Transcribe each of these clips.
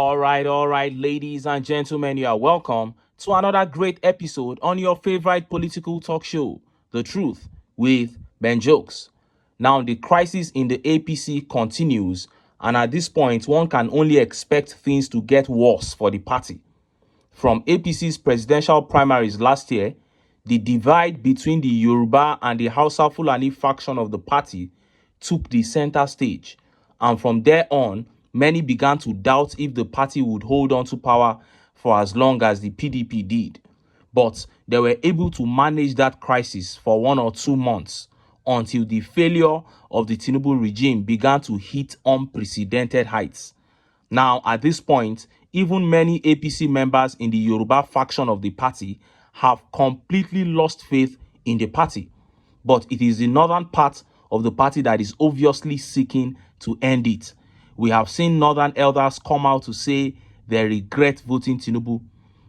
All right, ladies and gentlemen, you are welcome to another great episode on your favorite political talk show, The Truth with Ben Jokes. Now, the crisis in the APC continues, and at this point, one can only expect things to get worse for the party. From APC's presidential primaries last year, the divide between the Yoruba and the Hausa Fulani faction of the party took the center stage, and from there on, many began to doubt if the party would hold on to power for as long as the PDP did. But they were able to manage that crisis for 1 or 2 months until the failure of the Tinubu regime began to hit unprecedented heights. Now, at this point, even many APC members in the Yoruba faction of the party have completely lost faith in the party. But it is the northern part of the party that is obviously seeking to end it. We have seen northern elders come out to say they regret voting Tinubu.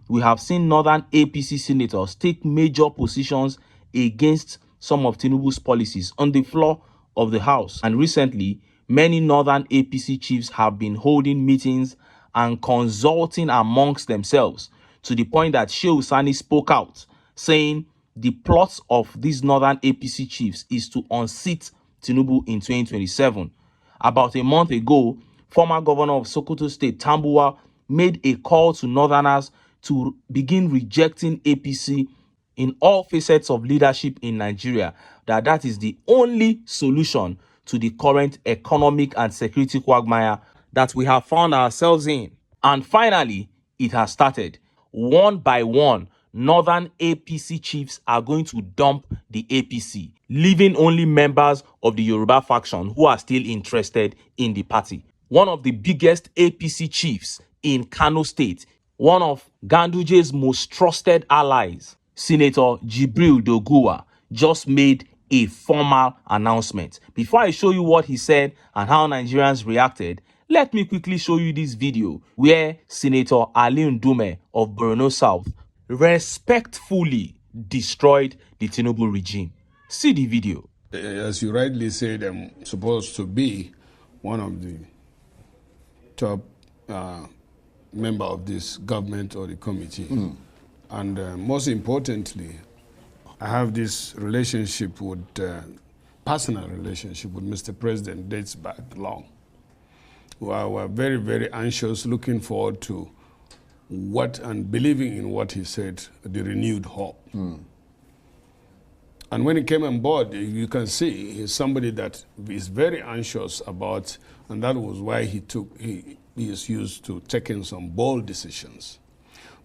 We have seen northern APC senators take major positions against some of Tinubu's policies on the floor of the House. And recently, many northern APC chiefs have been holding meetings and consulting amongst themselves to the point that Shehu Sani spoke out, saying the plot of these northern APC chiefs is to unseat Tinubu in 2027. About a month ago, former governor of Sokoto State, Tambuwa, made a call to northerners to begin rejecting APC in all facets of leadership in Nigeria, that is the only solution to the current economic and security quagmire that we have found ourselves in. And finally, it has started. One by one, northern APC chiefs are going to dump the APC, leaving only members of the Yoruba faction who are still interested in the party. One of the biggest APC chiefs in Kano State, one of Ganduje's most trusted allies, Senator Jibril Doguwa, just made a formal announcement. Before I show you what he said and how Nigerians reacted, let me quickly show you this video where Senator Ali Ndume of Borno South respectfully destroyed the Tinubu regime. See the video. As you rightly said, I'm supposed to be one of the top member of this government or the committee. And most importantly, I have this relationship with, personal relationship with Mr. President dates back long. We're very, very anxious, looking forward to what and believing in what he said, the renewed hope. And when he came on board, you can see he's somebody that is very anxious about, and that was why he is used to taking some bold decisions.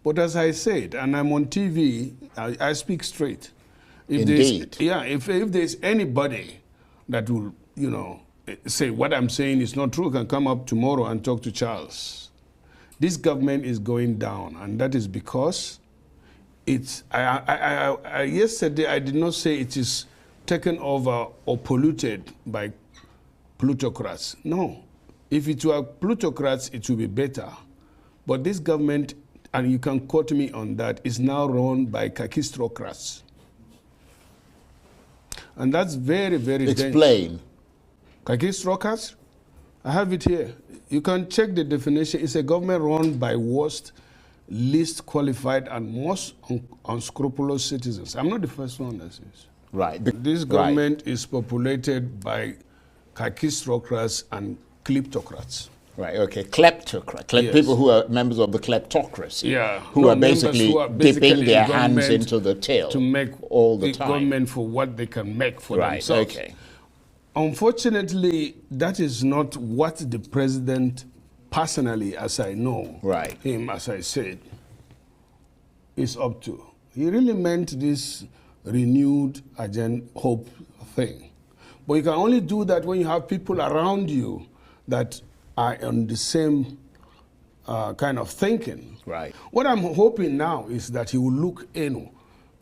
But as I said, and I'm on TV, I speak straight. Indeed. If there's anybody that will, say what I'm saying is not true, can come up tomorrow and talk to Charles. This government is going down, and that is because it's, yesterday I did not say it is taken over or polluted by plutocrats. No. If it were plutocrats, it would be better. But this government, and you can quote me on that, is now run by kakistrocrats. And that's very, very dangerous. Explain. Kakistrocrats? I have it here. You can check the definition. It's a government run by worst, least qualified, and most unscrupulous citizens. I'm not the first one that says. Right. This government is populated by kakistrocrats and kleptocrats. Right, okay. Kleptocrats. Yes. People who are members of the kleptocracy. Yeah. Who are basically dipping their hands into the till to make all the time. Government for what they can make for right, themselves. Okay. Unfortunately, that is not what the president personally, as I know him, as I said, is up to. He really meant this renewed agenda hope thing. But you can only do that when you have people around you that are on the same kind of thinking. Right. What I'm hoping now is that he will look in,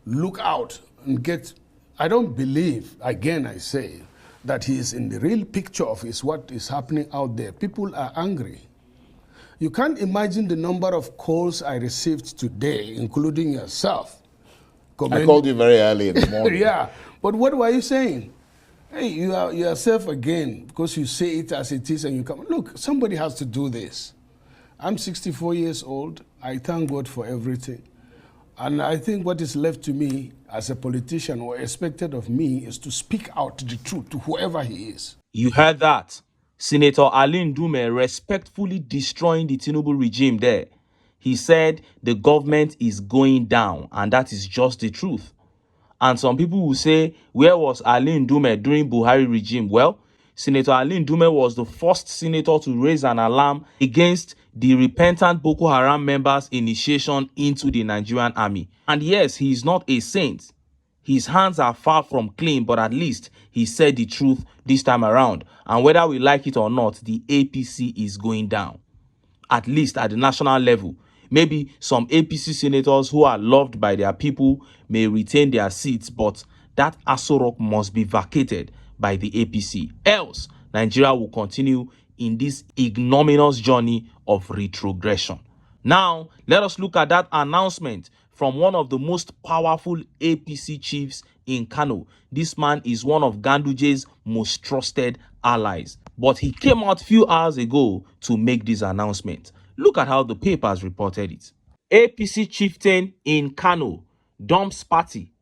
look out, and get. I don't believe, again I say, that he is in the real picture of what is happening out there. People are angry. You can't imagine the number of calls I received today, including yourself. I called you very early in the morning. Yeah, but what were you saying? Hey, you are yourself again, because you say it as it is and you come. Look, somebody has to do this. I'm 64 years old. I thank God for everything. And I think what is left to me as a politician or expected of me is to speak out the truth to whoever he is. You heard that. Senator Alen Dum respectfully destroying the Tinubu regime there. He said the government is going down, and that is just the truth. And some people will say, where was Alen Dum during Buhari regime? Well, Senator Alen Dum was the first senator to raise an alarm against the repentant Boko Haram members' initiation into the Nigerian army. And yes, he is not a saint. His hands are far from clean, but at least he said the truth this time around. And whether we like it or not, the APC is going down, at least at the national level. Maybe some APC senators who are loved by their people may retain their seats, but that Aso Rock must be vacated by the APC. Else, Nigeria will continue in this ignominious journey of retrogression. Now, let us look at that announcement from one of the most powerful APC chiefs in Kano. This man is one of Ganduje's most trusted allies. But he came out a few hours ago to make this announcement. Look at how the papers reported it. APC chieftain in Kano, Dum's party,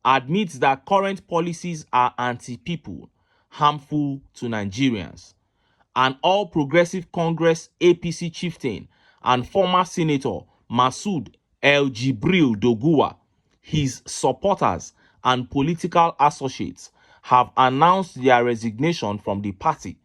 admits that current policies are anti-people, harmful to Nigerians. An All Progressive Congress APC chieftain and former senator Masood El Jibril Doguwa, his supporters and political associates have announced their resignation from the party.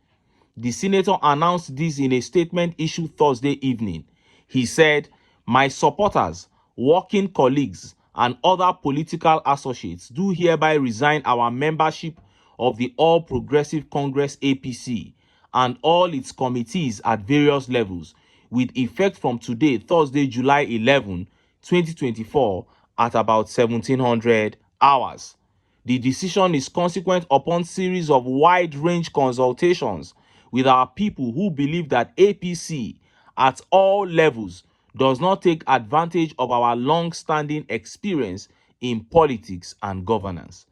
The senator announced this in a statement issued Thursday evening. He said, "My supporters, working colleagues, and other political associates do hereby resign our membership of the All Progressive Congress APC and all its committees at various levels, with effect from today, Thursday, July 11, 2024, at about 1700 hours. The decision is consequent upon series of wide-range consultations with our people who believe that APC at all levels does not take advantage of our long-standing experience in politics and governance."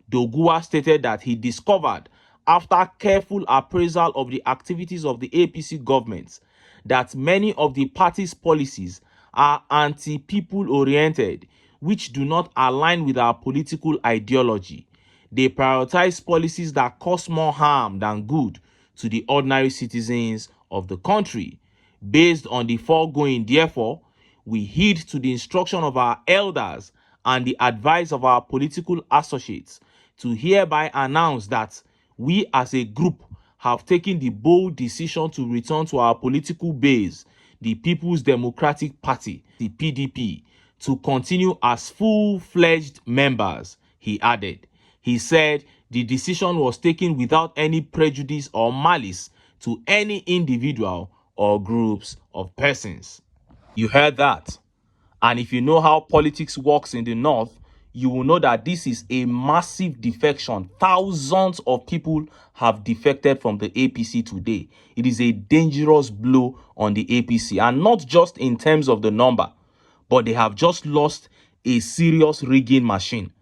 Doguwa stated that he discovered, after careful appraisal of the activities of the APC government, that many of the party's policies are anti-people oriented, which do not align with our political ideology. They prioritize policies that cause more harm than good to the ordinary citizens of the country. Based on the foregoing, therefore, we heed to the instruction of our elders and the advice of our political associates to hereby announce that we as a group have taken the bold decision to return to our political base, the People's Democratic Party, the PDP, to continue as full-fledged members, he added. He said the decision was taken without any prejudice or malice to any individual or groups of persons. You heard that. And if you know how politics works in the north, you will know that this is a massive defection. Thousands of people have defected from the APC today. It is a dangerous blow on the APC, and not just in terms of the number, but they have just lost a serious rigging machine.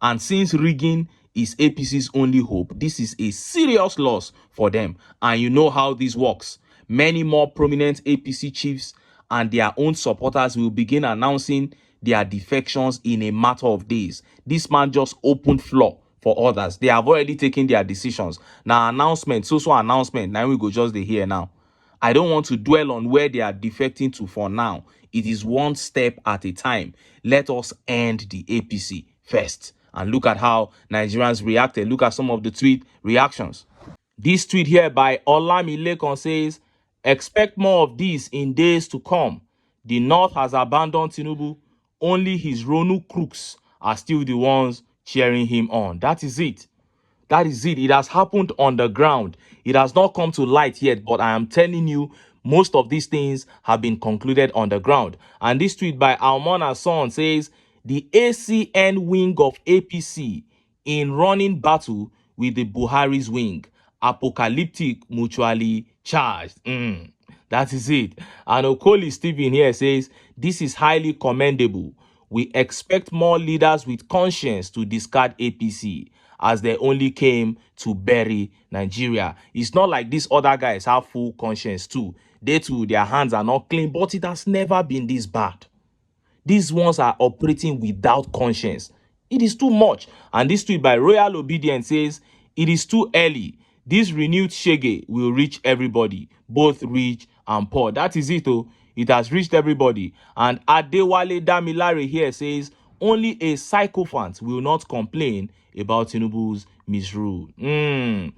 And since rigging is APC's only hope, this is a serious loss for them. And you know how this works. Many more prominent APC chiefs and their own supporters will begin announcing their defections in a matter of days. This man just opened floor for others. They have already taken their decisions. Now announcement, so announcement, now we go just the here now. I don't want to dwell on where they are defecting to for now. It is one step at a time. Let us end the APC first. And look at how Nigerians reacted. Look at some of the tweet reactions. This tweet here by Olamilekan says, "Expect more of this in days to come. The North has abandoned Tinubu. Only his Ronu crooks are still the ones cheering him on." That is it. That is it. It has happened on the ground. It has not come to light yet, but I am telling you, most of these things have been concluded on the ground. And this tweet by Almona Son says, "The ACN wing of APC in running battle with the Buhari's wing. Apocalyptic, mutually charged." That is it. And Okoli Stephen here says, "This is highly commendable. We expect more leaders with conscience to discard APC as they only came to bury Nigeria. It's not like these other guys have full conscience too. They too, their hands are not clean, but it has never been this bad. These ones are operating without conscience. It is too much. And this tweet by Royal Obedience says, it is too early. This renewed shege will reach everybody, both rich and poor. That is it, oh. It has reached everybody. And Adewale Damilare here says, only a sycophant will not complain about Tinubu's misrule. And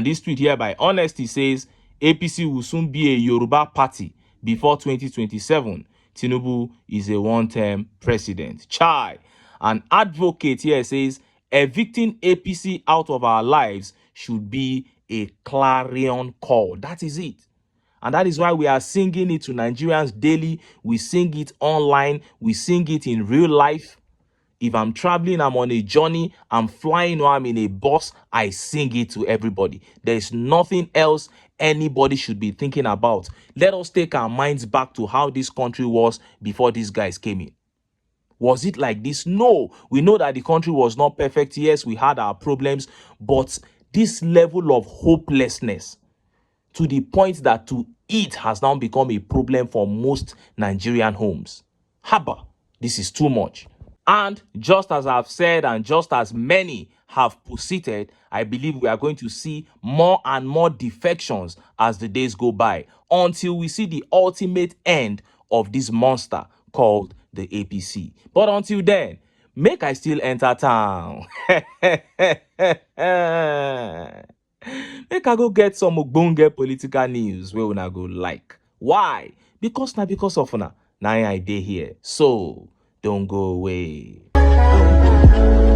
this tweet here by Honesty says, APC will soon be a Yoruba party before 2027. Tinubu is a one-term president. Chai. An advocate here says, evicting APC out of our lives should be a clarion call. That is it. And that is why we are singing it to Nigerians daily. We sing it online. We sing it in real life. If I'm traveling, I'm on a journey, I'm flying or I'm in a bus, I sing it to everybody. There's nothing else anybody should be thinking about. Let us take our minds back to how this country was before these guys came in. Was it like this? No. We know that the country was not perfect. Yes, we had our problems, but this level of hopelessness to the point that to eat has now become a problem for most Nigerian homes. Haba, this is too much. And just as I've said, and just as many have posited, I believe we are going to see more and more defections as the days go by, until we see the ultimate end of this monster called the APC. But until then, make I still enter town. Make I go get some ogbonge political news where una go like. Why? Because of una. Now I dey here. So don't go away. Don't go.